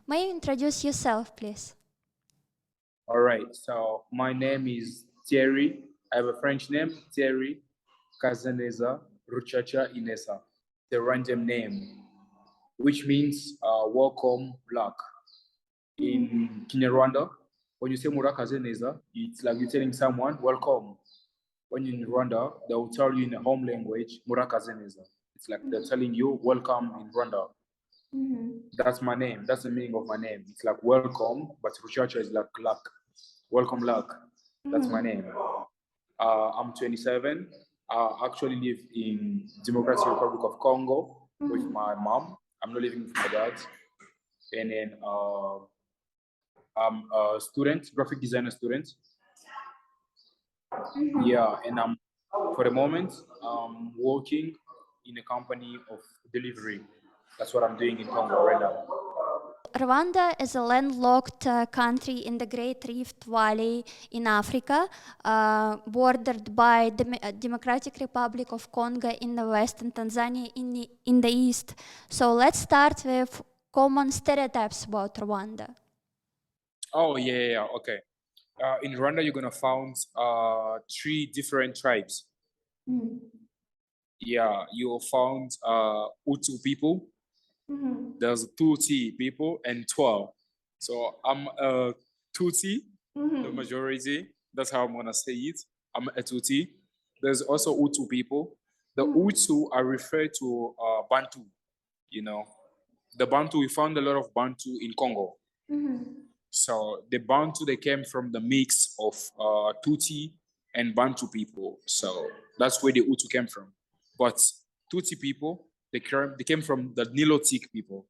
May you introduce yourself, please? All right, so my name is Thierry. I have a French name, Thierry Kazaneza Ruchacha Inesa. It's a random name, which means welcome luck. In Kinyarwanda, when you say Murakazeneza, it's like you're telling someone, welcome. When you're in Rwanda, they will tell you in a home language, Murakazeneza. It's like they're telling you, welcome in Rwanda. That's my name. That's the meaning of my name. It's like welcome, but Ruchacha is like luck. Welcome luck. That's my name. I'm 27. I actually live in Democratic Republic of Congo with my mom. I'm not living with my dad. And then I'm a student, graphic designer student. Yeah, and I'm for the moment working in a company of delivery. That's what I'm doing in Congo right now. Rwanda is a landlocked country in the Great Rift Valley in Africa, bordered by the Democratic Republic of Congo in the west and Tanzania in the east. So let's start with common stereotypes about Rwanda. Oh, yeah, okay. In Rwanda, you're gonna find three different tribes. Yeah, you'll find Hutu people, there's Tutsi people, and Twa. So I'm a Tutsi, the majority. That's how I'm gonna say it. I'm a Tutsi. There's also Hutu people. The Hutu are referred to Bantu. You know, the Bantu. We found a lot of Bantu in Congo. So the Bantu, they came from the mix of Tutsi and Bantu people. So that's where the Hutu came from. But Tutsi people, they came from the Nilotic people.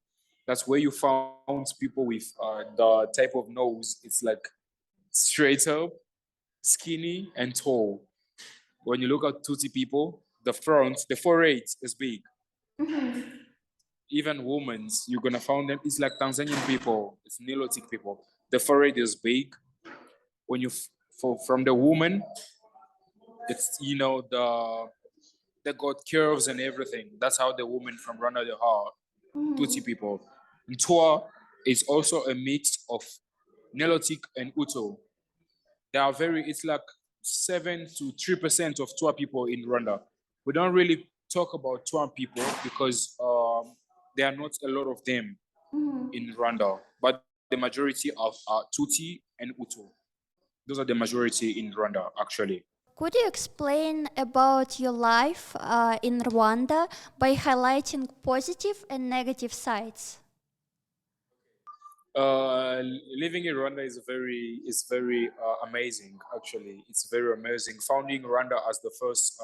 That's where you found people with the type of nose. It's like straight up, skinny, and tall. When you look at Tutsi people, the forehead is big. Even women, you're gonna find them. It's like Tanzanian people. It's Nilotic people. The forehead is big. When you from the woman, it's they got curves and everything. That's how the women from Rwanda they are. Tutsi people. And Twa is also a mix of Nilotic and Uto. They are it's like 7 to 3% of Twa people in Rwanda. We don't really talk about Twa people because there are not a lot of them in Rwanda, but the majority of are Tutsi and Uto. Those are the majority in Rwanda, actually. Could you explain about your life in Rwanda by highlighting positive and negative sides? Living in Rwanda is very amazing. Actually, it's very amazing. Founding Rwanda as the first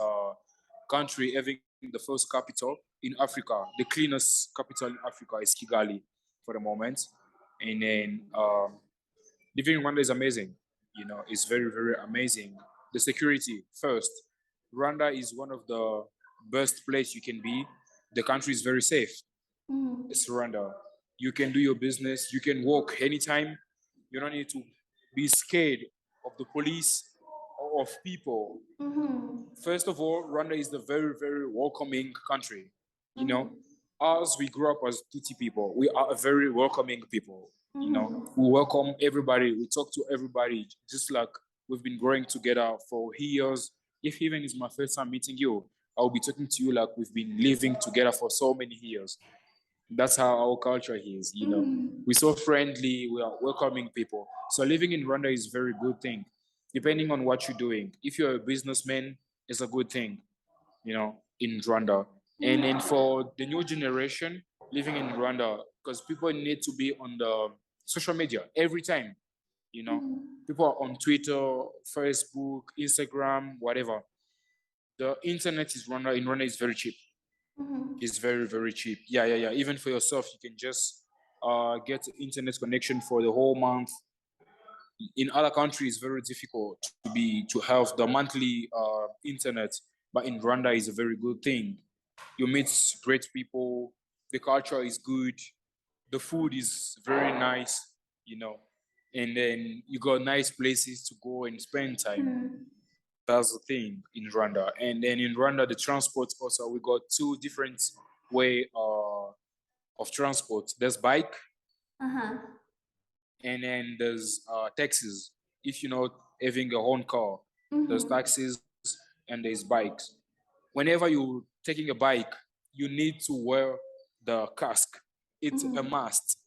country, having the first capital in Africa, the cleanest capital in Africa is Kigali for the moment, and then living in Rwanda is amazing. You know, it's very amazing. The security first. Rwanda is one of the best place you can be. The country is very safe. It's Rwanda. You can do your business. You can walk anytime. You don't need to be scared of the police or of people. First of all, Rwanda is the very welcoming country. You know, as we grew up as Tutsi people, we are a very welcoming people. You know, we welcome everybody. We talk to everybody, just like we've been growing together for years. If even it's my first time meeting you, I'll be talking to you like we've been living together for so many years. That's how our culture is, you know. We're so friendly, we are welcoming people. So living in Rwanda is a very good thing, depending on what you're doing. If you're a businessman, it's a good thing, you know, in Rwanda. And then for the new generation living in Rwanda, because people need to be on the social media every time, you know. People are on Twitter, Facebook, Instagram, whatever. The internet is Rwanda in Rwanda is very cheap. It's very cheap. Yeah. Even for yourself, you can just get internet connection for the whole month. In other countries, it's very difficult to have the monthly internet, but in Rwanda is a very good thing. You meet great people. The culture is good. The food is very nice, you know, and then you got nice places to go and spend time. That's the thing in Rwanda. And then in Rwanda, the transport also, we got two different way of transport. There's bike Uh-huh. And then there's taxis. If you're not having a own car, there's taxis and there's bikes. Whenever you're taking a bike, you need to wear the cask. It's a must.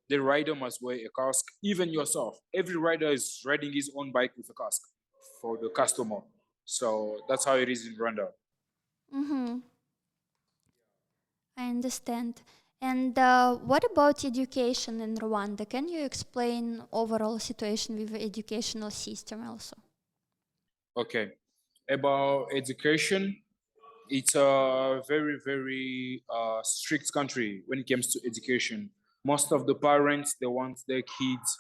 The rider must wear a cask, even yourself. Every rider is riding his own bike with a cask for the customer. So that's how it is in Rwanda. Mm-hmm. I understand. And what about education in Rwanda? Can you explain overall situation with the educational system also? Okay. About education, it's a very, very strict country when it comes to education. Most of the parents, they want their kids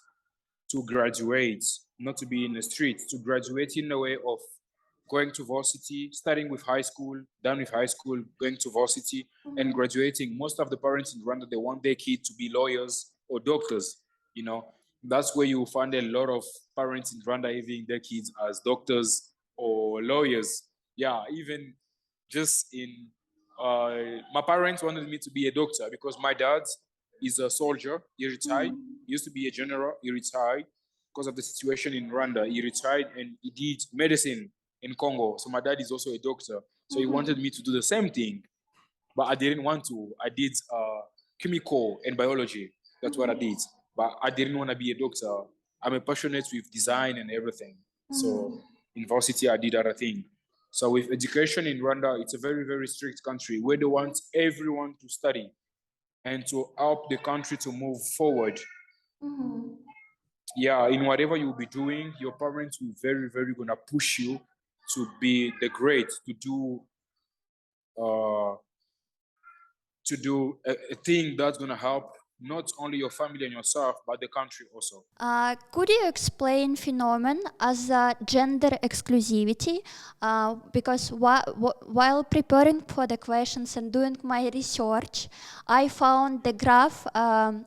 to graduate, not to be in the streets, to graduate in a way of going to varsity, starting with high school, done with high school, going to varsity, and graduating. Most of the parents in Rwanda, they want their kid to be lawyers or doctors. You know, that's where you find a lot of parents in Rwanda having their kids as doctors or lawyers. Yeah, even just in my parents wanted me to be a doctor because my dad is a soldier. He retired. He used to be a general. He retired because of the situation in Rwanda. He retired and he did medicine in Congo. So my dad is also a doctor. So he wanted me to do the same thing, but I didn't want to. I did chemical and biology. That's what I did. But I didn't want to be a doctor. I'm a passionate with design and everything. So in varsity, I did other thing. So with education in Rwanda, it's a very, very strict country where they want everyone to study and to help the country to move forward. Yeah, in whatever you'll be doing, your parents will very, very gonna push you to be the great, uh, to do a thing that's gonna help not only your family and yourself, but the country also. Could you explain phenomenon as a gender exclusivity? Because while preparing for the questions and doing my research, I found the graph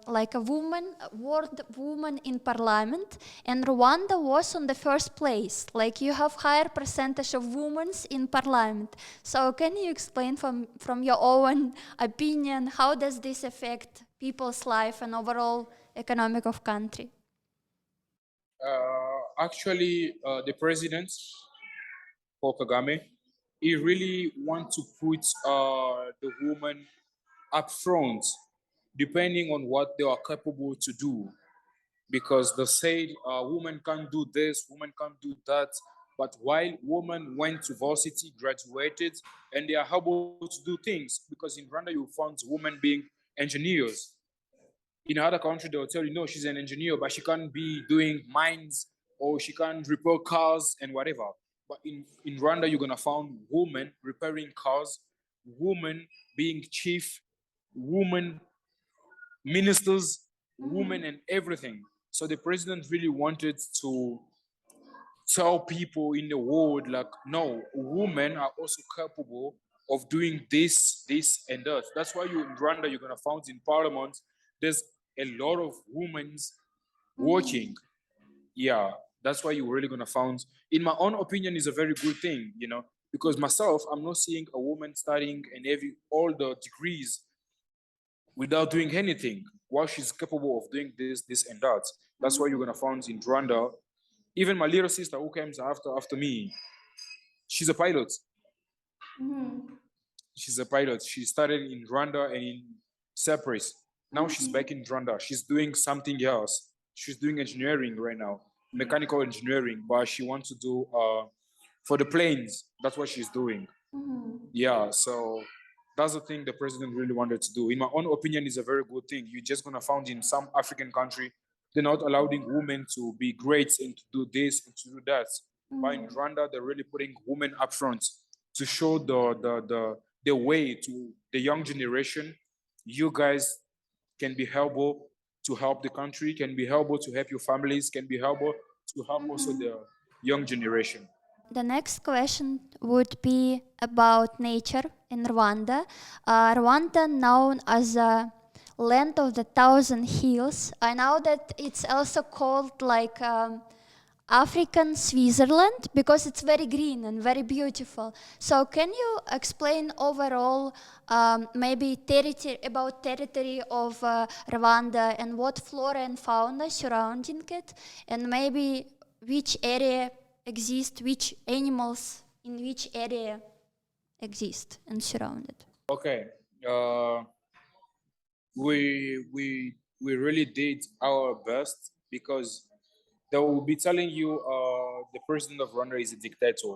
like a woman, word woman in parliament, and Rwanda was on the first place. Like you have higher percentage of women in parliament. So can you explain from your own opinion, how does this affect people's life and overall economic of country? Actually, the president, Paul Kagame, he really wants to put the woman up front, depending on what they are capable to do. Because they said women can't do this, women can't do that. But while women went to varsity, graduated, and they are able to do things, because in Rwanda you find women being engineers. In other country, they'll tell you, no, she's an engineer, but she can't be doing mines or she can't repair cars and whatever. But in Rwanda, you're gonna find women repairing cars, women being chief, women ministers, women and everything. So the president really wanted to tell people in the world, like, no, women are also capable of doing this, this, and that. That's why you in Rwanda, you're gonna find in parliament, there's a lot of women working. Yeah, that's why you're really gonna find, in my own opinion, is a very good thing, because myself, I'm not seeing a woman studying and having all the degrees without doing anything while she's capable of doing this, and that. That's why you're gonna find in Rwanda, even my little sister who comes after me, she's a pilot. She's a pilot. She started in Rwanda and in Cyprus. Now she's back in Rwanda. She's doing something else. She's doing engineering right now, mechanical engineering, but she wants to do for the planes. That's what she's doing. Yeah, so that's the thing the president really wanted to do. In my own opinion, is a very good thing. You're just gonna find in some African country, they're not allowing women to be great and to do this and to do that. But in Rwanda, they're really putting women up front to show the way to the young generation. You guys can be helpful to help the country, can be helpful to help your families, can be helpful to help also the young generation. The next question would be about nature in Rwanda. Rwanda, known as a land of the thousand hills, I know that it's also called like African Switzerland because it's very green and very beautiful. So can you explain overall maybe territory of Rwanda and what flora and fauna surrounding it, and maybe which area exist, which animals in which area exist and surrounded? Okay. Uh, we really did our best because they will be telling you the president of Rwanda is a dictator.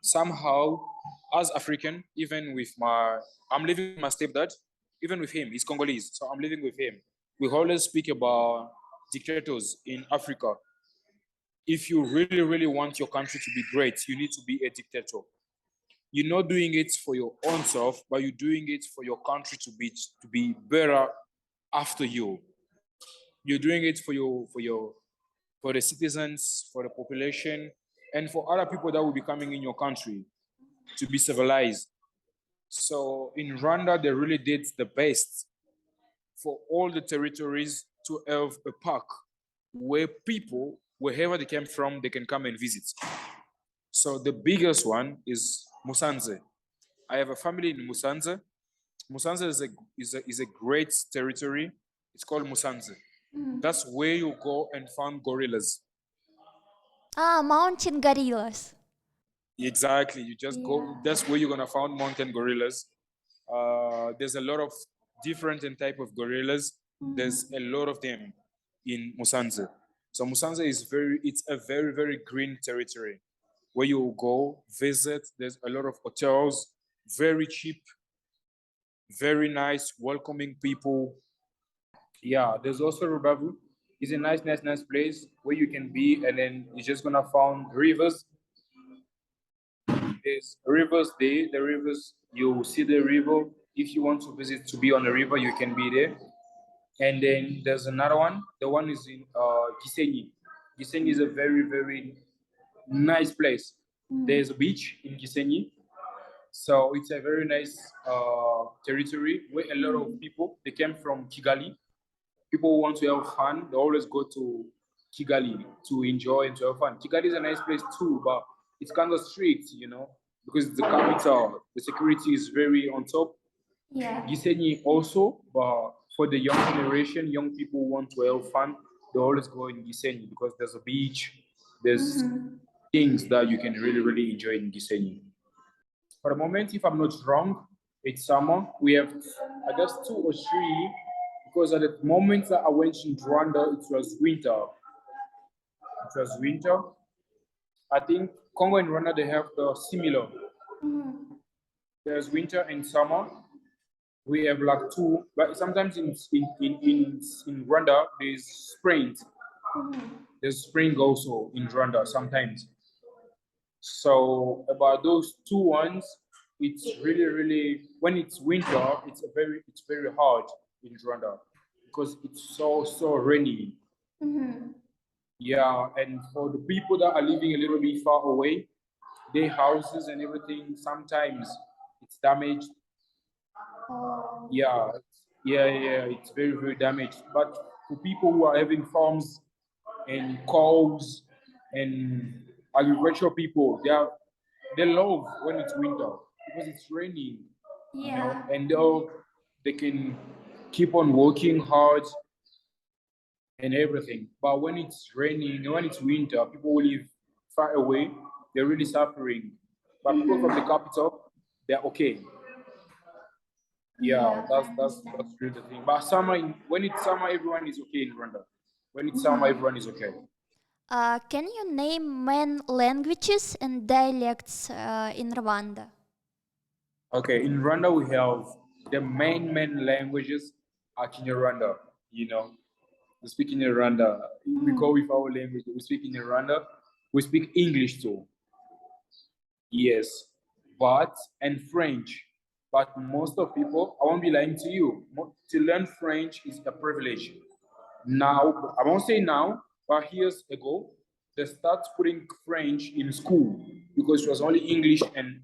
Somehow, as African, even with I'm living with my stepdad, even with him, he's Congolese, so I'm living with him. We always speak about dictators in Africa. If you really, really want your country to be great, you need to be a dictator. You're not doing it for your own self, but you're doing it for your country to be better after you. You're doing it for the citizens, for the population, and for other people that will be coming in your country to be civilized. So in Rwanda, they really did the best for all the territories to have a park where people, wherever they came from, they can come and visit. So the biggest one is Musanze. I have a family in Musanze. Musanze is a great territory. It's called Musanze. That's where you go and find gorillas. Mountain gorillas. Exactly. You just go. That's where you're gonna find mountain gorillas. There's a lot of different type of gorillas. There's a lot of them in Musanze. So Musanze it's a very, very green territory where you go visit. There's a lot of hotels, very cheap, very nice, welcoming people. Yeah, there's also Rubavu. It's a nice place where you can be, and then you're just gonna find rivers. There's rivers there. The rivers, you see the river. If you want to visit to be on the river, you can be there. And then there's another one. The one is in Gisenyi. Gisenyi is a very, very nice place. There's a beach in Gisenyi. So it's a very nice territory where a lot of people, they came from Kigali. People who want to have fun, they always go to Kigali to enjoy and to have fun. Kigali is a nice place too, but it's kind of strict, because it's the capital. The security is very on top. Yeah. Gisenyi also, but for the young generation, young people who want to have fun, they always go in Gisenyi because there's a beach, there's things that you can really, really enjoy in Gisenyi. For the moment, if I'm not wrong, it's summer. We have, I guess, 2 or 3, because at the moment that I went in Rwanda, it was winter. It was winter. I think Congo and Rwanda, they have the similar. There's winter and summer. We have like 2, but sometimes in Rwanda, there's spring. There's spring also in Rwanda sometimes. So about those 2 ones, it's really, really, when it's winter, it's very hard in Rwanda because it's so rainy. Yeah, and for the people that are living a little bit far away, their houses and everything, sometimes it's damaged. Yeah, it's very, very damaged. But for people who are having farms and cows and agricultural people, they love when it's winter because it's raining, and they can keep on working hard and everything. But when it's raining, when it's winter, people who live far away, they're really suffering. But people from the capital, they're okay. Yeah, that's really the thing. But when it's summer, everyone is okay in Rwanda. When it's summer, everyone is okay. Can you name main languages and dialects in Rwanda? Okay, in Rwanda we have the main languages are Kinyarwanda. We speak in Rwanda. We go with our language. We speak in Rwanda. We speak English too. Yes, and French. But most of people, I won't be lying to you. To learn French is a privilege. Now, I won't say now, but years ago, they start putting French in school because it was only English and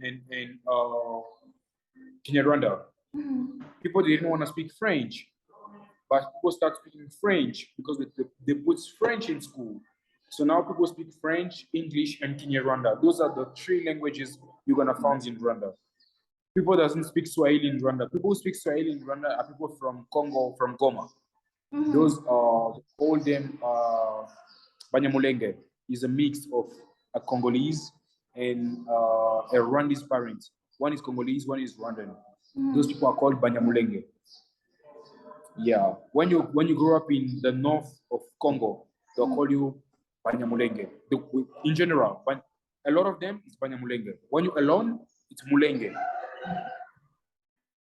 Kinyarwanda. People didn't want to speak French, but people start speaking French because they put French in school. So now people speak French, English, and Kinyarwanda. Those are the three languages you're gonna find in Rwanda. People doesn't speak Swahili in Rwanda. People who speak Swahili in Rwanda are people from Congo, from Goma. Those call them Banyamulenge. Is a mix of a Congolese and a Rwandese parent. One is Congolese, one is Rwandan. Those people are called Banyamulenge. Yeah. When you grow up in the north of Congo, they'll call you Banyamulenge. In general, but a lot of them is Banyamulenge. When you're alone, it's Mulenge.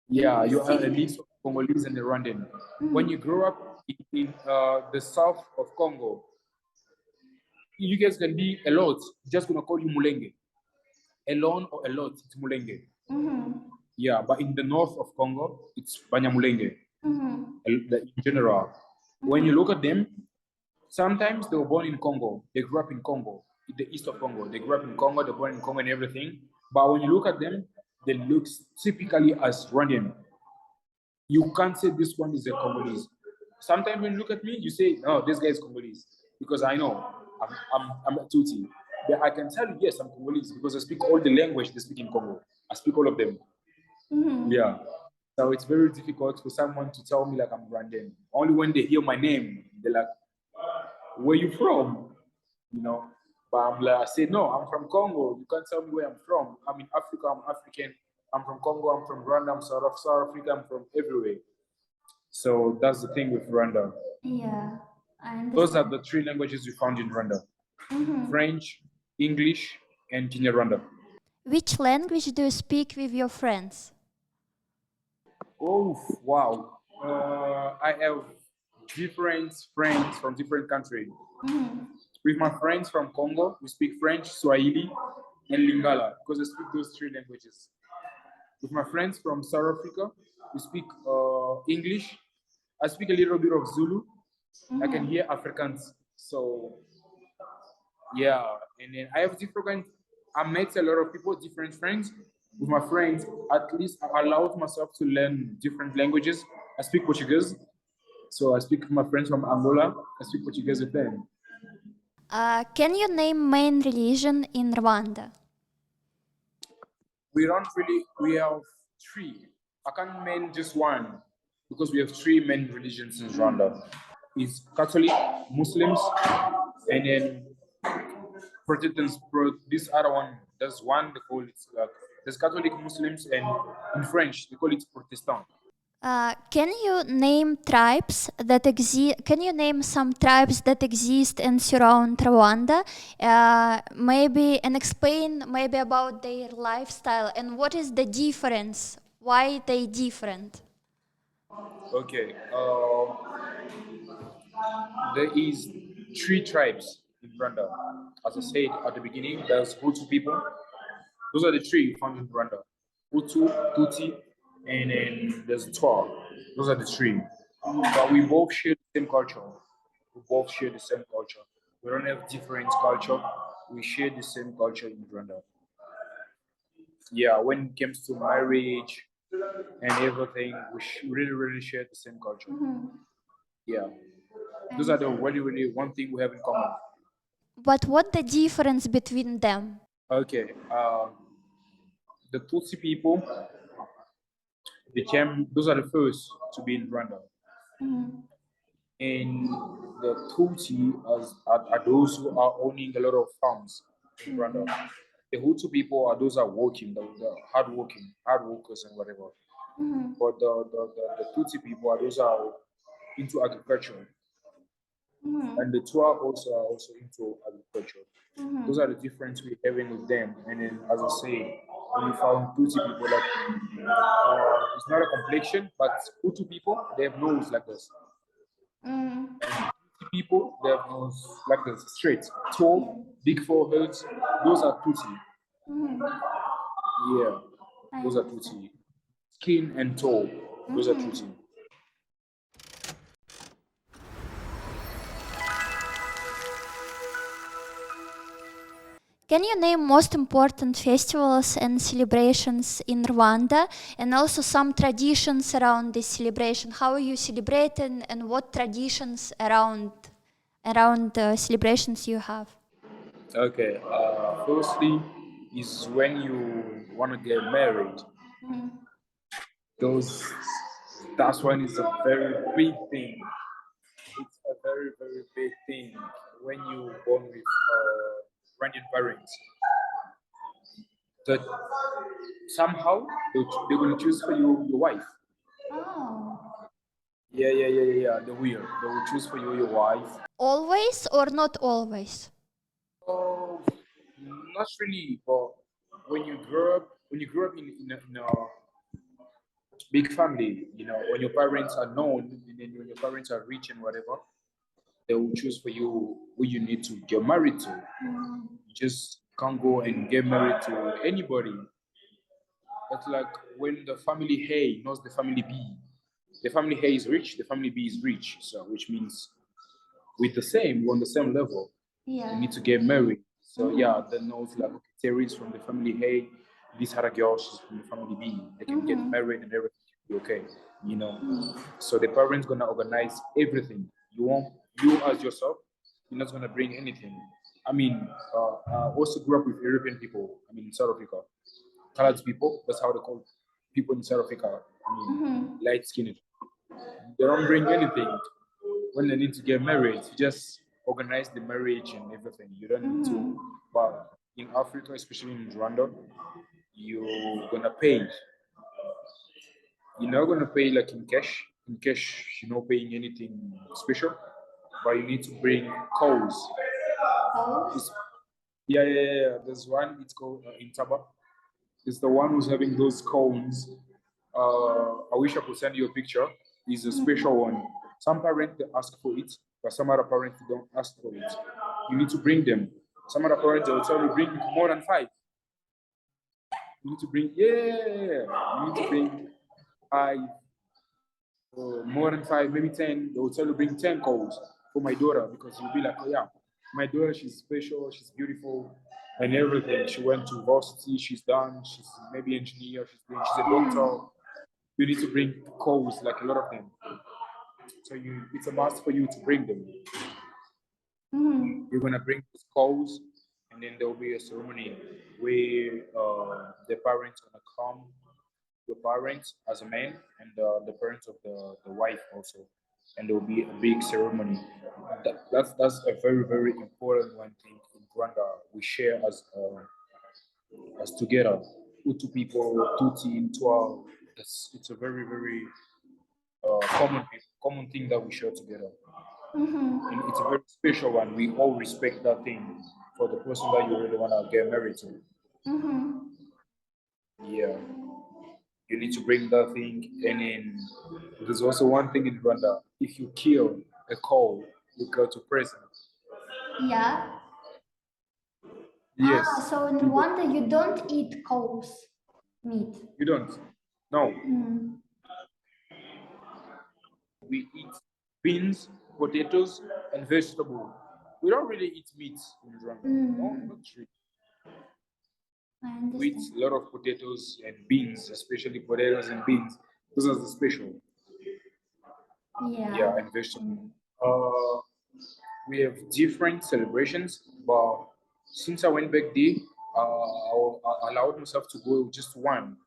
Yeah, you are a mix of Congolese and Rwandan. When you grow up in the south of Congo, you guys can be a lot. Just gonna call you Mulenge. Alone or a lot, it's Mulenge. Yeah, but in the north of Congo, it's Banyamulenge. In general, when you look at them, sometimes they were born in Congo. They grew up in Congo, in the east of Congo. They grew up in Congo. They're born in Congo and everything. But when you look at them, they look typically as Rwandan. You can't say this one is a Congolese. Sometimes when you look at me, you say, "No, this guy is Congolese," because I know I'm a Tutsi. But I can tell you, yes, I'm Congolese because I speak all the language they speak in Congo. I speak all of them. Yeah. So it's very difficult for someone to tell me like I'm Rwandan. Only when they hear my name, they're like, "Where you from?" You know. But I'm like, I say, "No, I'm from Congo. You can't tell me where I'm from. I'm in Africa. I'm African. I'm from Congo. I'm from Rwanda. I'm South Africa. I'm from everywhere." So that's the thing with Rwanda. Yeah, I understand. Those are the three languages we found in Rwanda: French, English, and Kinyarwanda. Which language do you speak with your friends? Oh, wow. I have different friends from different countries. With my friends from Congo, we speak French, Swahili, and Lingala because I speak those three languages. With my friends from South Africa, we speak English. I speak a little bit of Zulu. I can hear Afrikaans. So, yeah. And then I have different, I met a lot of people, different friends. With my friends, at least I allowed myself to learn different languages. I speak Portuguese. So I speak with my friends from Angola. I speak Portuguese with them. Can you name main religion in Rwanda? We don't really, we have three. I can't name just one because we have three main religions in Rwanda. It's Catholic, Muslims, and then Protestants. This other one, there's one they call it there's Catholic, Muslims, and in French they call it Protestant. Can you name tribes that exist? Can you name some tribes that exist and surround Rwanda? Maybe and explain maybe about their lifestyle and what is the difference? Why they different? Okay, there is three tribes in Rwanda. As I said at the beginning, there's Hutu people. Those are the three found in Rwanda: Hutu, Tutsi, and then there's Twa. Those are the three. But we both share the same culture. We both share the same culture. We don't have different culture. We share the same culture in Rwanda. Yeah, when it comes to marriage and everything, we really, really share the same culture. Yeah. Those are the really, really one thing we have in common. But what the difference between them? Okay. The Tutsi people became, those are the first to be in Rwanda. And the Tutsi are those who are owning a lot of farms in Rwanda. The Hutu people are those who are working, the hard workers and whatever. But the Tutsi people are those who are into agriculture. And the Twa also are also into agriculture. Those are the difference we're having with them. And then, as I say, when you found Tutsi people, like it's not a complexion, but Hutu people, they have nose like this. People, they have nose like this, straight, tall, big foreheads. Those are Tutsi. Yeah, those are Tutsi. Skin and tall, those are Tutsi. Can you name most important festivals and celebrations in Rwanda and also some traditions around this celebration? How you celebrate and what traditions around around the celebrations you have? Okay. Firstly, is when you want to get married. Those that's when it's a very big thing. It's a very very big thing when you born with Iranian parents. That somehow they're gonna choose for you your wife. Oh. Yeah. They will choose for you your wife. Always or not always? Oh, not really. But when you grow up in a big family, you know, when your parents are known, and then when your parents are rich and whatever, they will choose for you who you need to get married to. You just can't go and get married to anybody. It's like when the family A knows the family B. The family A is rich, the family B is rich. So which means we're on the same level. Yeah. We need to get married. So yeah, they knows like okay, Terry is from the family A, this other girl, she's from the family B. They can get married and everything will be okay. You know. So the parents gonna organize everything. You as yourself, you're not gonna bring anything. I mean, I also grew up with European people. I mean, in South Africa, colored people. That's how they call people in South Africa. I mean, light skinned. They don't bring anything when they need to get married. You just organize the marriage and everything. You don't need to. But in Africa, especially in Rwanda, you're gonna pay. You're not gonna pay like in cash. In cash, you're not paying anything special, but you need to bring cows. It's- yeah. There's one. It's called in Taba. It's the one who's having those cones. I wish I could send you a picture. It's a special one. Some parents they ask for it, but some other parents don't ask for it. You need to bring them. Some other parents they will tell you bring more than five. You need to bring You need to bring five, more than five, maybe 10. They will tell you bring 10 calls for my daughter because you'll be like, oh yeah, my daughter, she's special, she's beautiful, and everything. She went to varsity, she's done, she's maybe engineer, she's a doctor. You need to bring calls, like a lot of them. So it's a must for you to bring them. You're gonna bring these calls, and then there will be a ceremony where the parents gonna come, your parents as a man, and the parents of the wife also, and there will be a big ceremony. That's a very very important one thing in Rwanda. We share as together, Hutu people, Tuti, Twa. It's a very very common thing that we share together. And it's a very special one. We all respect that thing for the person that you really want to get married to. Yeah, you need to bring that thing. And then there's also one thing in Rwanda: if you kill a cow, you go to prison. Yeah. Yes, So in you go. Rwanda, you don't eat cow's meat. You don't. No, we eat beans, potatoes, and vegetable. We don't really eat meat in Rwanda. No, not really. I We eat understand. a lot of potatoes and beans, especially potatoes and beans. Those are the special. Yeah, and vegetable. Uh, we have different celebrations, but since I went back there, I allowed myself to go with just one.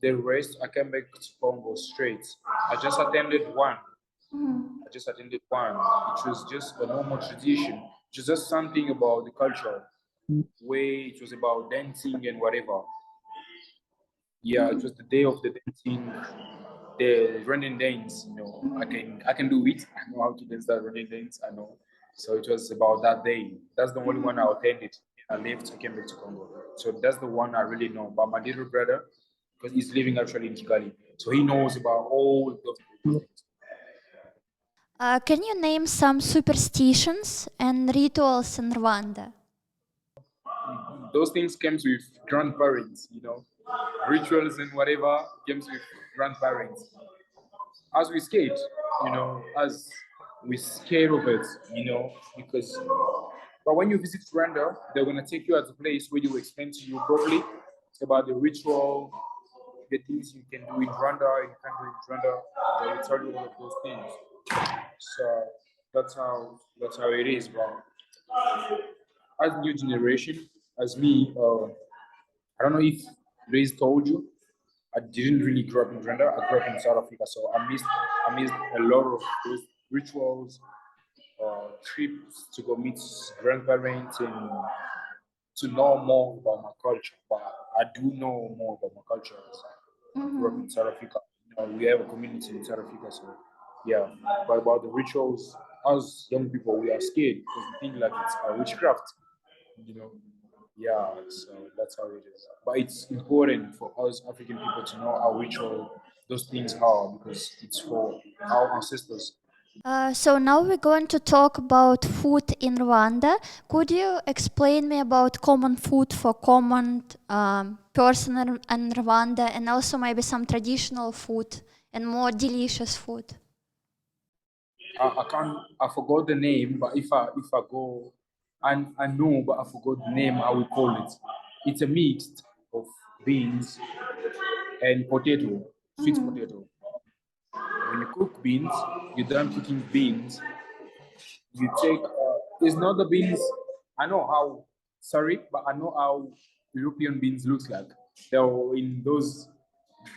The rest, I came back to Congo straight. I just attended one. I just attended one. It was just a normal tradition. It was just something about the culture, where it was about dancing and whatever. Yeah, it was the day of the dancing, the running dance. You know, I can do it. I know how to dance that running dance. I know. So it was about that day. That's the only one I attended. I left. I came back to Congo. So that's the one I really know. But my little brother, because he's living actually in Kigali, so he knows about all those things. Can you name some superstitions and rituals in Rwanda? Those things comes with grandparents. You know, rituals and whatever comes with grandparents. As we skate, as we scared of it, because but when you visit Rwanda, they're gonna take you at a place where you explain to you properly about the ritual, the things you can do in Rwanda, you can do in Rwanda. They will tell you all of those things. So that's how it is, bro. As new generation, as me, I don't know if Ray's told you, I didn't really grow up in Rwanda. I grew up in South Africa, so I missed a lot of those rituals, trips to go meet grandparents and to know more about my culture. But I do know more about my culture. As I grew up in South Africa. We have a community in South Africa, so yeah. But about the rituals, as young people, we are scared because we think like it's a witchcraft, you know. Yeah, so that's how it is. But it's important for us African people to know how ritual those things are because it's for our ancestors. So now we're going to talk about food in Rwanda. Could you explain me about common food for common person in Rwanda, and also maybe some traditional food and more delicious food? I can't. I forgot the name, but if I go, and I know, but I forgot the name. How we call it? It's a mix of beans and potato, sweet potato. When you cook beans, you're done cooking beans. You take. It's not the beans. I know how. Sorry, but I know how European beans looks like. They're in those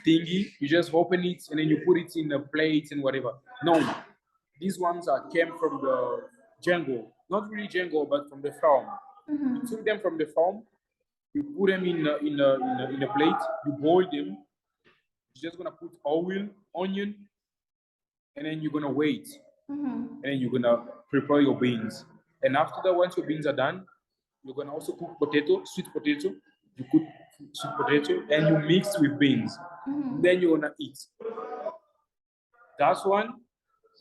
thingy. You just open it and then you put it in a plate and whatever. No, these ones are came from the jungle. Not really jungle, but from the farm. You took them from the farm. You put them in a plate. You boil them. You're just gonna put oil, onion, and then you're gonna wait. And then you're gonna prepare your beans. And after that, once your beans are done, you're gonna also cook potato, sweet potato. You cook sweet potato and you mix with beans. Then you're gonna eat. That's one.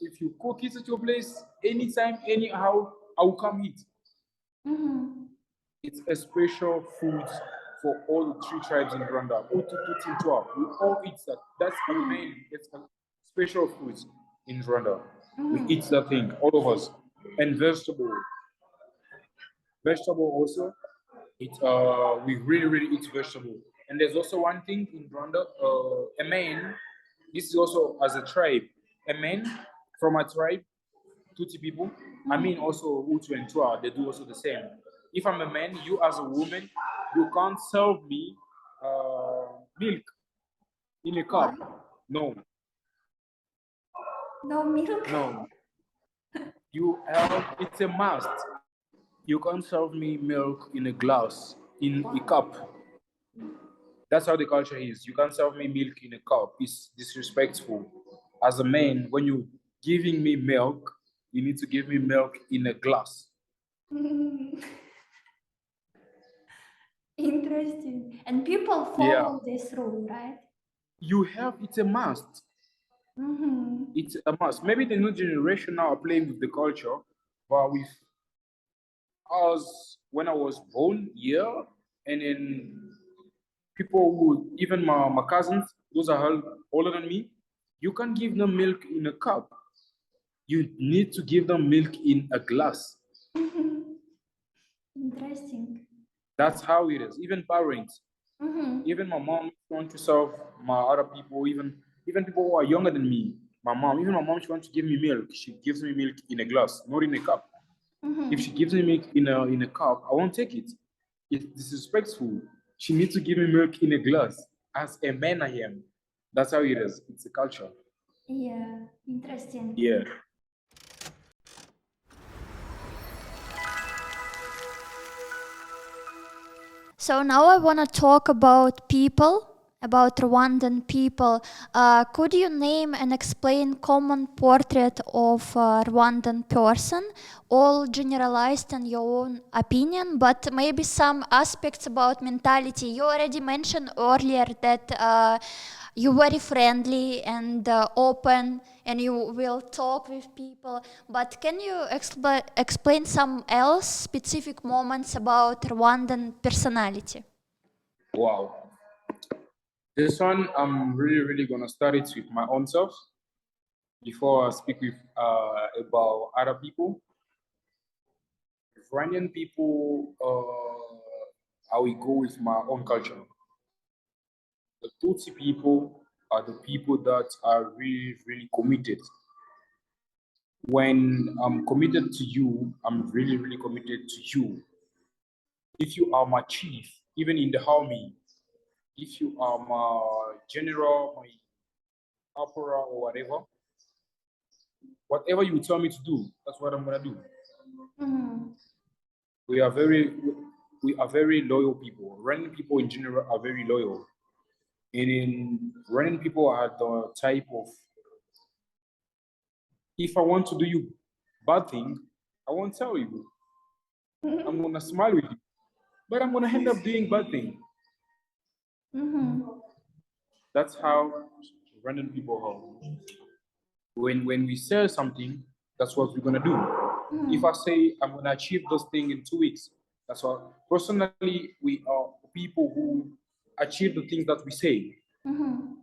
If you cook it at your place, anytime, anyhow, I will come eat. It's a special food for all the three tribes in Rwanda. Hutu, Tutsi, and Twa. We all eat that. That's the main. It's a special food in Rwanda. We eat that thing, all of us. And vegetable. Vegetable also. We really really eat vegetable. And there's also one thing in Rwanda. A man. This is also as a tribe. A man from a tribe, Tutsi people. I mean also Hutu and Twa. They do also the same. If I'm a man, you as a woman, you can't serve me milk in a cup. No, No milk. no. It's a must. You can't serve me milk in a glass, in a cup. That's how the culture is. You can't serve me milk in a cup. It's disrespectful. As a man, when you're giving me milk, you need to give me milk in a glass. Interesting. And people follow this rule, right? It's a must. It's a must. Maybe the new generation now are playing with the culture, but with us, when I was born, yeah, and then people who, even my cousins, those are older than me, you can't give them milk in a cup. You need to give them milk in a glass. Interesting. That's how it is. Even parents, even my mom wants to serve my other people, even people who are younger than me. Even my mom, she wants to give me milk. She gives me milk in a glass, not in a cup. If she gives me milk in a cup, I won't take it. It's disrespectful. She needs to give me milk in a glass. As a man, I am. That's how it is. It's a culture. Yeah, interesting. Yeah. So now I want to talk about people, about Rwandan people. Could you name and explain common portrait of a Rwandan person, all generalized in your own opinion, but maybe some aspects about mentality? You already mentioned earlier that you're very friendly and open, and you will talk with people. But can you explain some else specific moments about Rwandan personality? Wow. This one, I'm really, really gonna start it with my own self before I speak with about other people. Iranian people, I will go with my own culture. The Tutsi people are the people that are really, really committed. When I'm committed to you, I'm really, really committed to you. If you are my chief, even in the army, if you are my general, my opera or whatever you tell me to do, that's what I'm gonna do. Mm-hmm. We are very, we are very loyal people. Running people in general are very loyal. And in running people are the type of, if I want to do you bad thing, I won't tell you. I'm gonna smile with you, but I'm gonna end up doing bad thing. Mm-hmm. That's how running people are. When we say something, that's what we're gonna do. If I say I'm gonna achieve those things in 2 weeks, that's what. Personally, we are people who achieve the things that we say. Mm-hmm.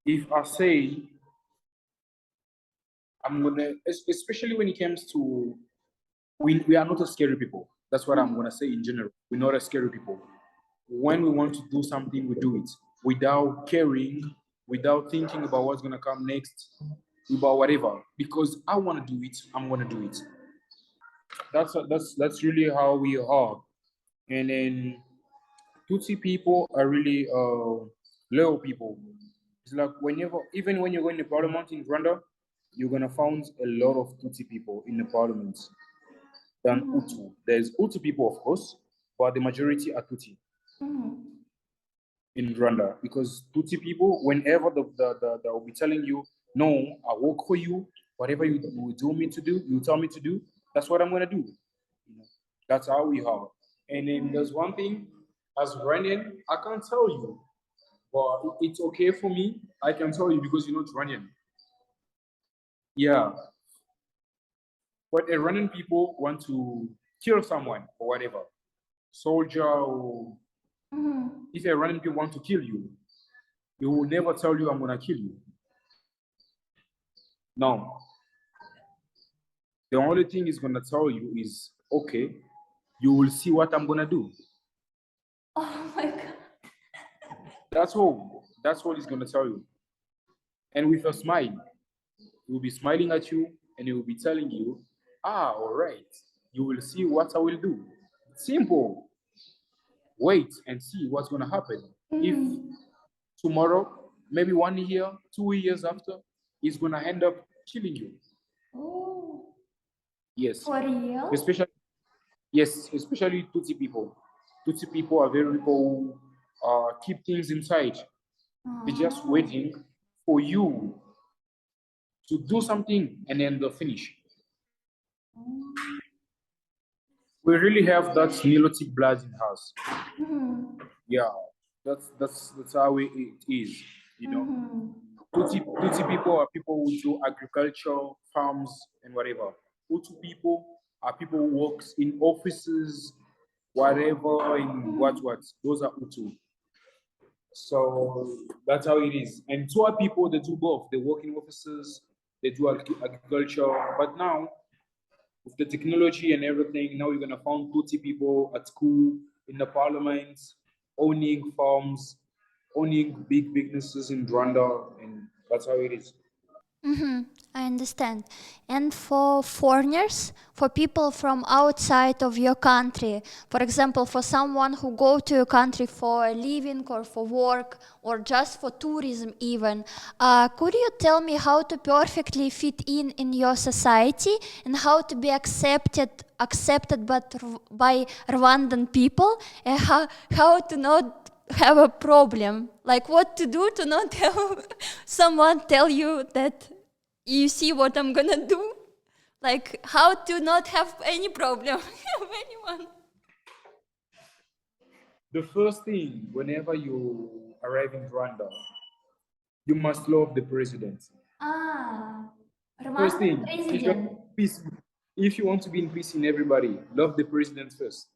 If I say I'm gonna, especially when it comes to, we are not a scary people. That's what I'm gonna say in general. We're not a scary people. When we want to do something, we do it without caring, without thinking about what's gonna come next, about whatever. Because I want to do it, I'm gonna do it. That's really how we are. And then Tutsi people are really loyal people. It's like whenever, even when you go in the parliament in Rwanda, you're gonna find a lot of Tutsi people in the parliament than Hutu. There's Hutu people, of course, but the majority are Tutsi in Rwanda because Tutsi people, whenever they will be telling you, no, I work for you, whatever you do me to do, you tell me to do, that's what I'm gonna do. You know, that's how we are. And then there's one thing, as Rwandan, I can't tell you, but it's okay for me. I can tell you because you're not Rwandan. Yeah, but Iranian people want to kill someone or whatever, soldier or if Iranian people want to kill you, they will never tell you I'm gonna kill you. No, the only thing he's gonna tell you is okay, you will see what I'm gonna do. Oh my God. That's all. That's what he's gonna tell you. And with a smile, he will be smiling at you and he will be telling you, ah, all right, you will see what I will do. Simple. Wait and see what's gonna happen. If tomorrow, maybe 1 year, 2 years after, he's gonna end up killing you. Oh, Yes. for real? Especially yes, especially Tutsi people. Tutsi people are very people who keep things inside. They're just waiting for you to do something and then they'll finish. We really have that Nilotic blood in us. Yeah, that's how it is, you know. Tutsi people are people who do agriculture, farms, and whatever. Hutu people are people who works in offices, whatever, in what. Those are Hutu. So that's how it is. And Twa people, they do both. They work in offices, they do agriculture. But now, with the technology and everything, now you're gonna find Tutsi people at school, in the parliament, owning farms, owning big businesses in Rwanda, and that's how it is. Mm-hmm. I understand. And for foreigners, for people from outside of your country, for example, for someone who go to your country for a living or for work or just for tourism even, could you tell me how to perfectly fit in your society and how to be accepted by Rwandan people and how to not have a problem, like what to do to not have someone tell you that you see what I'm gonna do, like how to not have any problem with anyone. The first thing, whenever you arrive in Rwanda, you must love the president. Ah, First Rwandan thing, president. peace, if you want to be in peace in everybody, love the president first.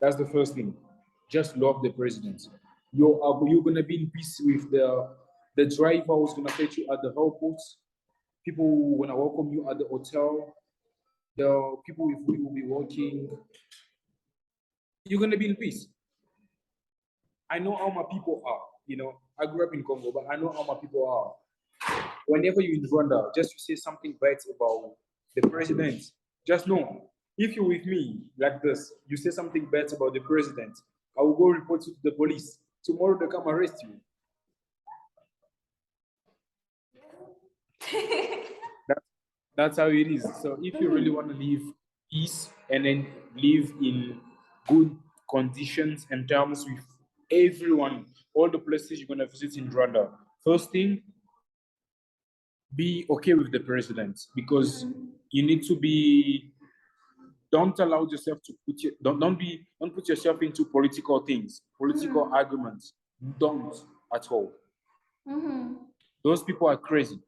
That's the first thing. Just love the president. You're gonna be in peace with the driver who's gonna fetch you at the airport, people who wanna welcome you at the hotel, the people with whom you will be working. You're gonna be in peace. I know how my people are. You know, I grew up in Congo, but I know how my people are. whenever you're in Rwanda, just you say something bad about the president, just know, if you're with me like this, you say something bad about the president, I will go report you to the police. Tomorrow they come arrest you. That, that's how it is. So if you really want to live peace and then live in good conditions and terms with everyone, all the places you're gonna visit in Rwanda, first thing, be okay with the president, because you need to be, don't allow yourself to put your, don't put yourself into political things, political arguments. Don't at all. Those people are crazy.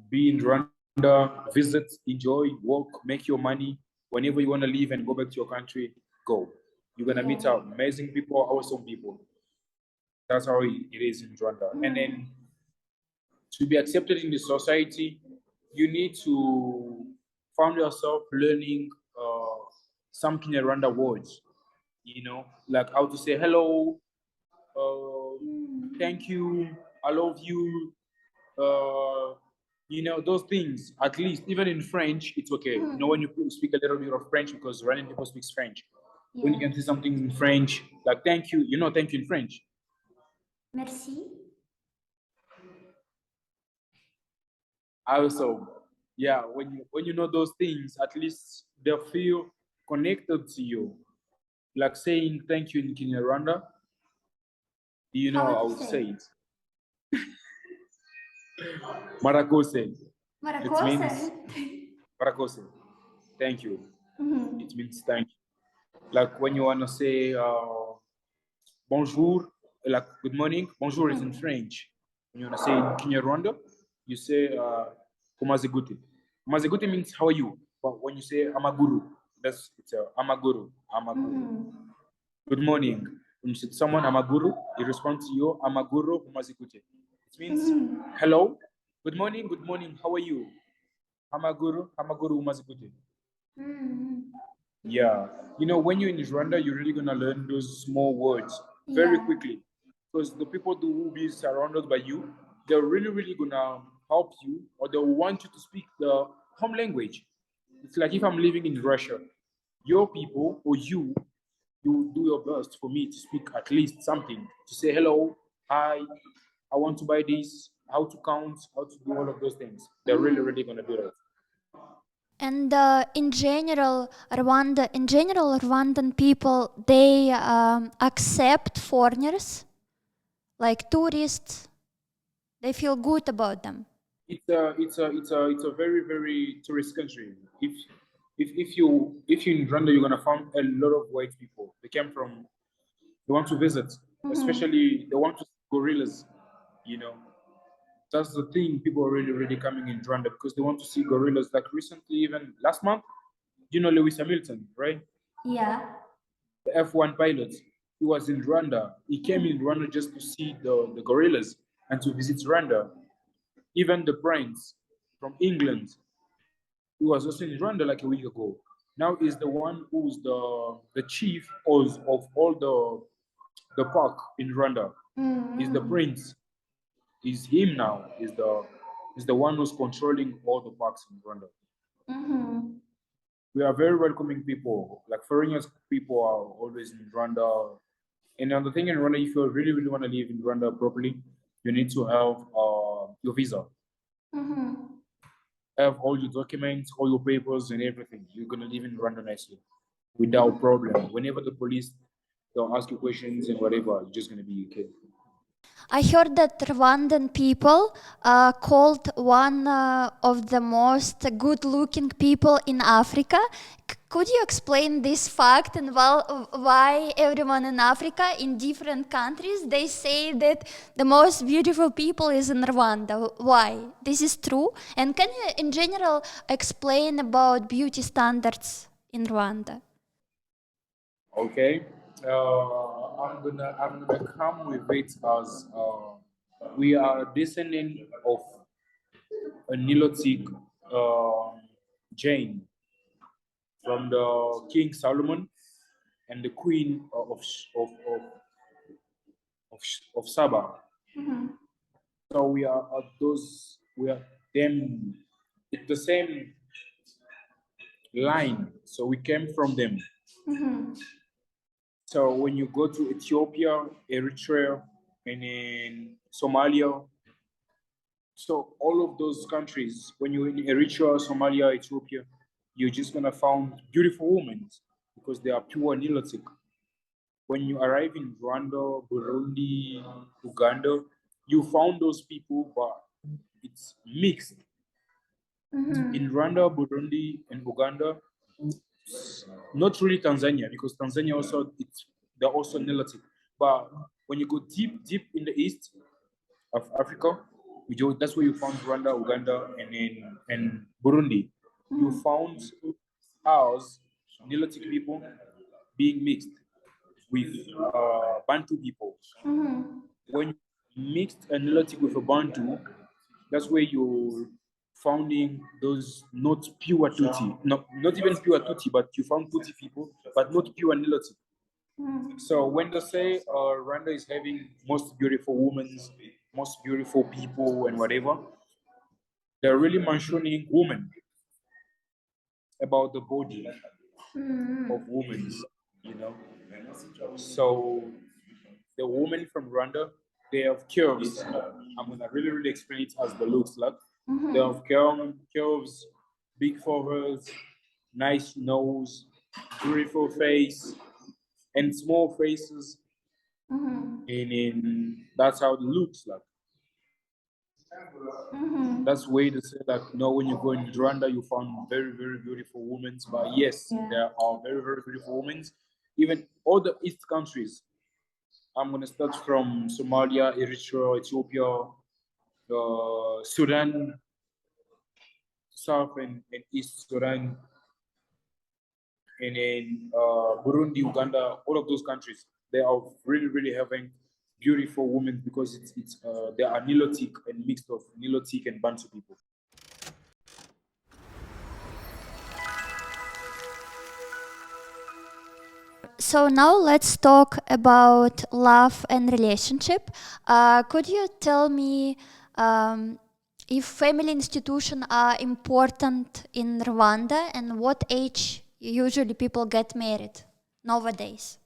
Be in Rwanda, visit, enjoy, work, make your money. Whenever you want to leave and go back to your country, go. You're gonna meet out amazing people, awesome people. That's how it is in Rwanda. And then to be accepted in the society, you need to find yourself learning some Kinyarwanda words, you know, like how to say hello, thank you, I love you, you know, those things. At least, even in French, it's okay. You know, when you speak a little bit of French, because Rwandan people speak French. When you can say something in French, like thank you, you know, thank you in French. Merci. Also, yeah, when you know those things, at least they feel connected to you. Like saying thank you in Kinyarwanda, you know how I would say it. Marakose. It means Marakose. Thank you. It means thank you. Like when you wanna say bonjour, like good morning, bonjour is in French. When you wanna say in Kinyarwanda, you say kumazigute. Kumazigute means how are you? But when you say amaguru, it's amaguru, amaguru. Good morning. When you say to someone amaguru, he responds to you amaguru kumazigute. It means hello, good morning, how are you? Amaguru, amaguru kumazigute. Yeah, you know, when you're in Rwanda, you're really gonna learn those small words very quickly, because the people who will be surrounded by you, they're really gonna help you, or they want you to speak the home language. It's like if I'm living in Russia, your people or you do your best for me to speak at least something, to say hello, hi, I want to buy this, how to count, how to do all of those things. They're really gonna do that. And in general, Rwandan people, they accept foreigners, like tourists. They feel good about them. It's a very tourist country. If you in Rwanda, you're gonna find a lot of white people. They want to visit, especially they want to see gorillas. You know, that's the thing. People are really coming in Rwanda because they want to see gorillas. Like recently, even last month, you know Lewis Hamilton, right? Yeah. The F1 pilot. He was in Rwanda. He came in Rwanda just to see the gorillas and to visit Rwanda. Even the prince from England, he was also in Rwanda like a week ago. Now he's the one who's the chief of all the park in Rwanda. He's the prince. He's him now. He's the one who's controlling all the parks in Rwanda. We are very welcoming people. Like foreigners people are always in Rwanda. And the thing in Rwanda, if you really want to live in Rwanda properly, you need to have your visa. Have all your documents, all your papers, and everything. You're gonna live in Rwanda nicely, without problem. Whenever the police they'll ask you questions and whatever, you're just gonna be okay. I heard that Rwandan people called one of the most good-looking people in Africa. Could you explain this fact and why everyone in Africa, in different countries, they say that the most beautiful people is in Rwanda? Why? This is true? And can you, in general, explain about beauty standards in Rwanda? Okay. I'm gonna come with it as we are descendant of a Nilotic Jane from the King Solomon and the Queen of Saba. So we are them. It's the same line. So we came from them. So when you go to Ethiopia, Eritrea, and in Somalia, so all of those countries, when you're in Eritrea, Somalia, Ethiopia, you're just gonna find beautiful women because they are pure Nilotic. When you arrive in Rwanda, Burundi, Uganda, you found those people, but it's mixed. In Rwanda, Burundi, and Uganda, not really Tanzania, because Tanzania also they're also Nilotic. But when you go deep in the east of Africa, that's where you found Rwanda, Uganda, and Burundi. You found ours Nilotic people being mixed with Bantu people. When you mixed a Nilotic with a Bantu, that's where you're founding those not pure Tuti, not even pure Tuti, but you found Tuti people, but not pure Nilotic. So when they say Rwanda is having most beautiful women, most beautiful people, and whatever, they're really mentioning women about the body of women, you know. So the women from Rwanda, they have curves. I'm gonna really explain it as the looks like. They have curves, big foreheads, nice nose, beautiful face, and small faces. And that's how it looks like. That's way to say that when you go in Rwanda, you found very beautiful women. But yes, there are very beautiful women. Even all the East countries. I'm gonna start from Somalia, Eritrea, Ethiopia, Sudan, South and East Sudan, and then Burundi, Uganda, all of those countries. They are really having beautiful women because they are Nilotic and mixed of Nilotic and Bantu people. So now let's talk about love and relationship. Could you tell me if family institutions are important in Rwanda and what age usually people get married nowadays?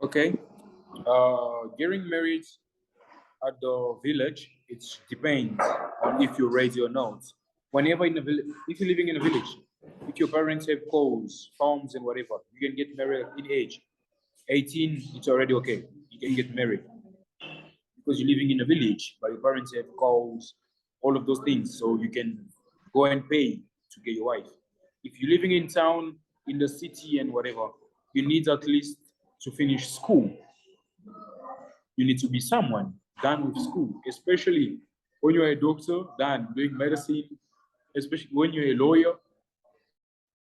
Okay. Getting married at the village, it depends on if you're ready or not. Whenever in a village, if you're living in a village, if your parents have cows, farms, and whatever, you can get married in age. 18, it's already okay. You can get married because you're living in a village, but your parents have cows, all of those things, so you can go and pay to get your wife. If you're living in town, in the city, and whatever, you need at least to finish school. You need to be someone done with school, especially when you're a doctor, done doing medicine, especially when you're a lawyer.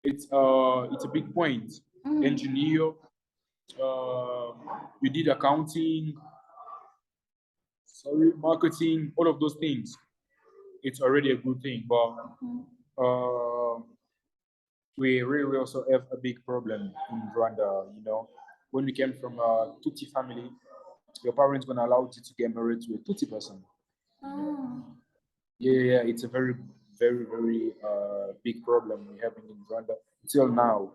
It's a big point. Engineer, uh, you did accounting, sorry, marketing, all of those things. It's already a good thing, but we really also have a big problem in Rwanda. When we came from a Tutsi family, your parents gonna allow you to get married to a Tutsi person. Yeah, it's a very big problem we're having in Rwanda until now.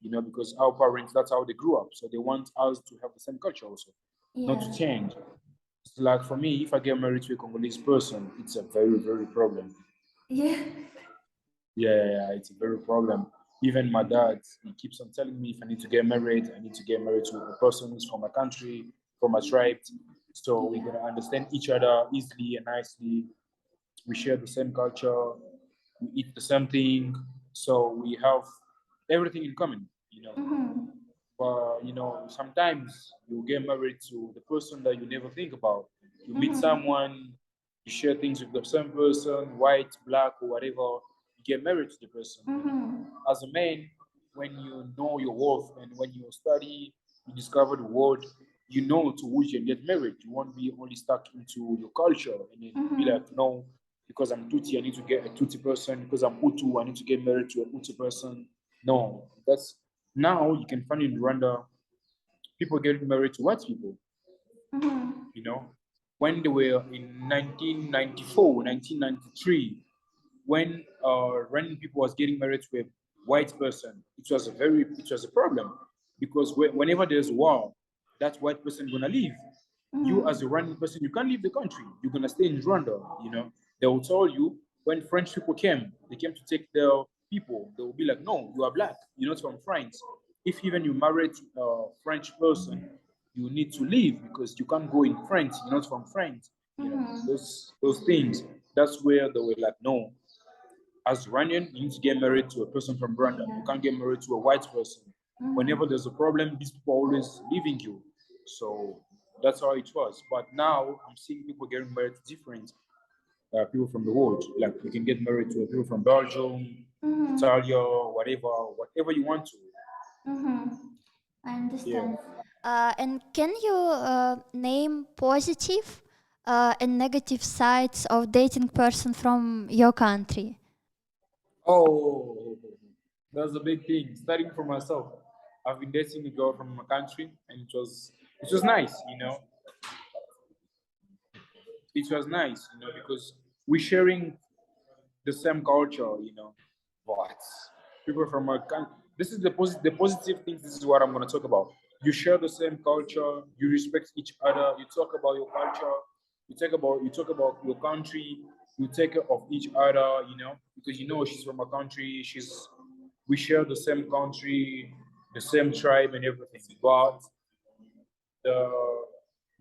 Because our parents, that's how they grew up, so they want us to have the same culture also, not to change. It's like for me, if I get married to a Congolese person, it's a very problem. Yeah, it's a very problem. Even my dad, he keeps on telling me if I need to get married, I need to get married to a person who's from my country, from my tribe. So we're gonna understand each other easily and nicely. We share the same culture, we eat the same thing, so we have everything in common. But sometimes you get married to the person that you never think about. You meet someone, you share things with the same person, white, black, or whatever. You get married to the person. As a man, when you know your worth and when you study, you discover the world, you know to who you can get married. You won't be only stuck into your culture and then be like, no, because I'm Tuti, I need to get a Tuti person. Because I'm Utu, I need to get married to a Utu person. No, that's now you can find in Rwanda people getting married to white people, you know. when they were in 1994, 1993, when Rwandan people was getting married to a white person, it was a problem because whenever there's war, that white person gonna leave. You as a Rwandan person, you can't leave the country. You're gonna stay in Rwanda. You know, they will tell you when French people came, they came to take their people. They will be like, no, you are black. You're not from France. If even you married a French person, you need to leave because you can't go in France. You're not from France. You know, those things. That's where they were like, no, as Rwandan, you need to get married to a person from Rwanda. You can't get married to a white person. Whenever there's a problem, these people are always leaving you. So that's how it was. But now I'm seeing people getting married to different people from the world. Like you can get married to people from Belgium, Italia, whatever you want to. I Yeah. understand. And can you name positive and negative sides of dating person from your country? Oh, that's a big thing. Starting from myself, I've been dating a girl from my country, and it was nice, you know. It was nice, you know, because we're sharing the same culture, you know. But people from our country, this is the positive things. This is what I'm going to talk about. You share the same culture. You respect each other. You talk about your culture. You talk about your country. You take care of each other, you know, because you know she's from a country. We share the same country, the same tribe, and everything. But the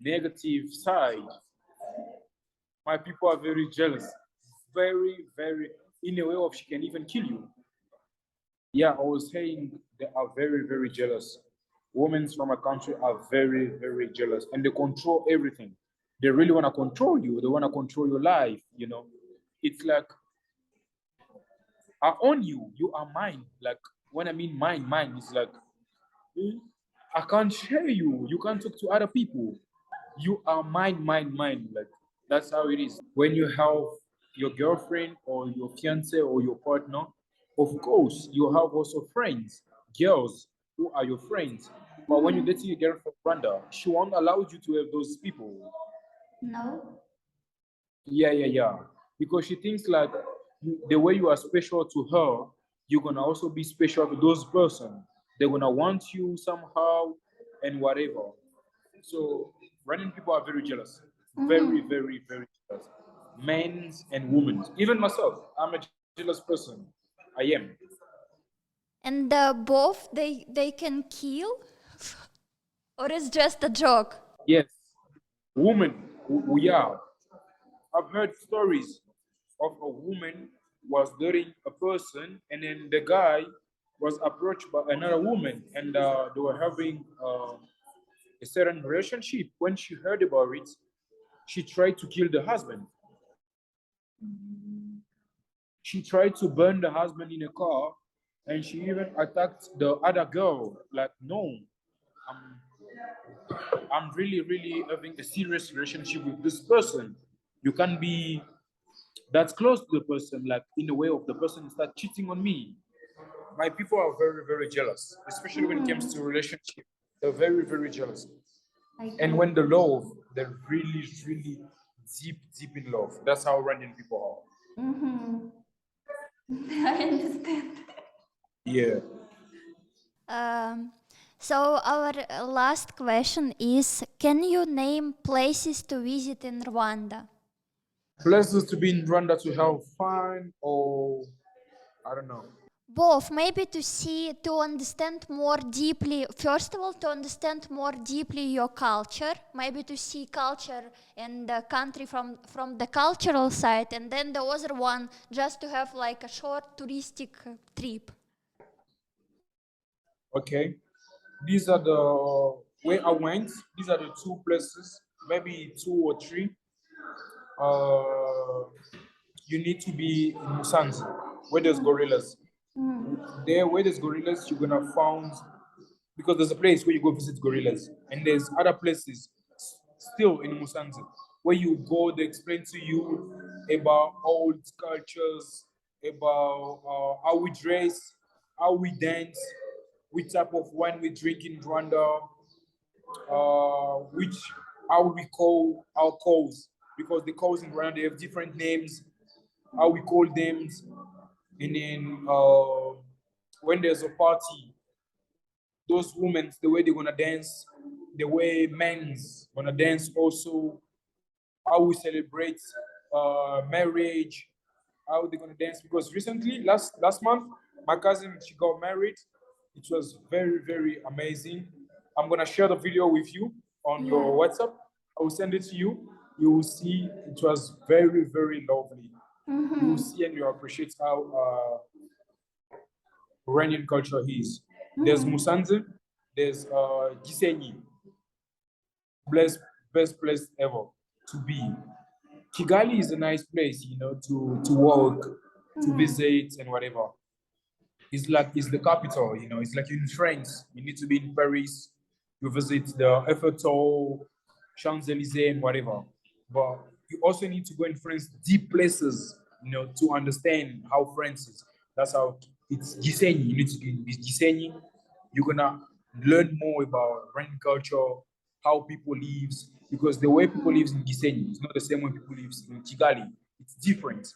negative side, my people are very jealous, very, very, in a way of she can even kill you. Yeah, I was saying they are very, very jealous. Women from a country are very, very jealous, and they control everything. They really want to control you. They want to control your life. You know, it's like I own you. You are mine. Like when I mean mine, mine is like I can't share you. You can't talk to other people. You are mine, mine, mine. Like that's how it is. When you have your girlfriend or your fiance or your partner, of course you have also friends, girls who are your friends. But when you're dating a girl from Rwanda, she won't allow you to have those people. No. Yeah, yeah, yeah. Because she thinks like the way you are special to her, you're gonna also be special to those person. They're gonna want you somehow and whatever. So running people are very jealous. Very, very, very jealous. Men's and women's. Even myself, I'm a jealous person. I am. And both they can kill, or it's just a joke? Yes. Women, we are. I've heard stories of a woman was dating a person, and then the guy was approached by another woman, and they were having a certain relationship. When she heard about it, she tried to kill the husband. She tried to burn the husband in a car, and she even attacked the other girl. Like, no, I'm, I'm really, really having a serious relationship with this person. You can't be that close to the person, like in the way of the person start cheating on me. My people are very, very jealous, especially when it comes to relationship. They're very, very jealous. And when the love, they're really, really deep, deep in love. That's how Rwandan people are. I understand. Yeah. Um, so our last question is: can you name places to visit in Rwanda? Places to be in Rwanda to have fun, or I don't know. Both, maybe to see, to understand more deeply. First of all, to understand more deeply your culture, maybe to see culture and the country from the cultural side, and then the other one just to have like a short touristic trip. Okay. These are the where I went. These are the two places, maybe two or three. Uh, you need to be in Musanze, where there's gorillas. There, where there's gorillas, you're gonna find because there's a place where you go visit gorillas, and there's other places still in Musanze where you go. They explain to you about old cultures, about how we dress, how we dance, which type of wine we drink in Rwanda, which how we call our calls, because the calls in Rwanda, they have different names, how we call them. And then when there's a party, those women, the way they're gonna dance, the way men's gonna dance also, how we celebrate marriage, how they're gonna dance. Because recently, last month, my cousin, she got married. It was very, very amazing. I'm gonna share the video with you on your WhatsApp. I will send it to you. You will see it was very, very lovely. You will see and you appreciate how Iranian culture is. There's Musanze, there's Gisenyi, best place ever to be. Kigali is a nice place, to work, to visit and whatever. It's the capital, it's like in France. You need to be in Paris, you visit the Eiffel Tower, Champs-Élysées and whatever. But you also need to go in France, deep places, to understand how France is. That's how it's Gisenyi. You need to be Gisenyi. You're gonna learn more about Rwanda culture, how people live, because the way people live in Gisenyi is not the same way people live in Kigali. It's different.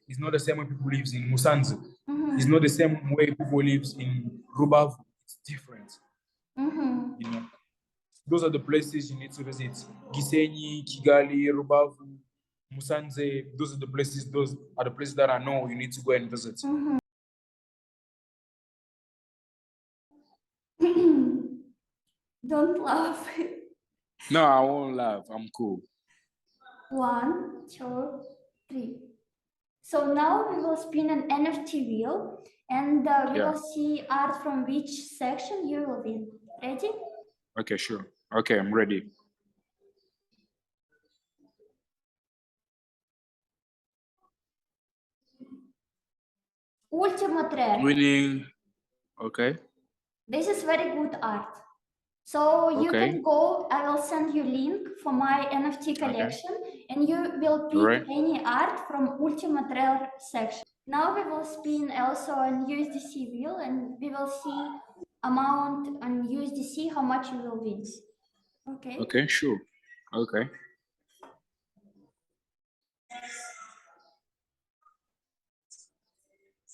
It's not the same way people live in Musanze. It's not the same way people live in Rubavu. It's different. Those are the places you need to visit. Gisenyi, Kigali, Rubavu, Musanze. Those are the places. Those are the places that I know you need to go and visit. Don't laugh. No, I won't laugh. I'm cool. 1, 2, 3. So now we will spin an NFT wheel and we will see art from which section you will win. Ready? Okay, sure. Okay, I'm ready. Ultima Thread. Winning. Okay. This is very good art. So you can go, I will send you link for my NFT collection and you will pick any art from Ultima Thread section. Now we will spin also an USDC wheel and we will see amount on USDC, how much you will win. Okay? Okay, sure. Okay.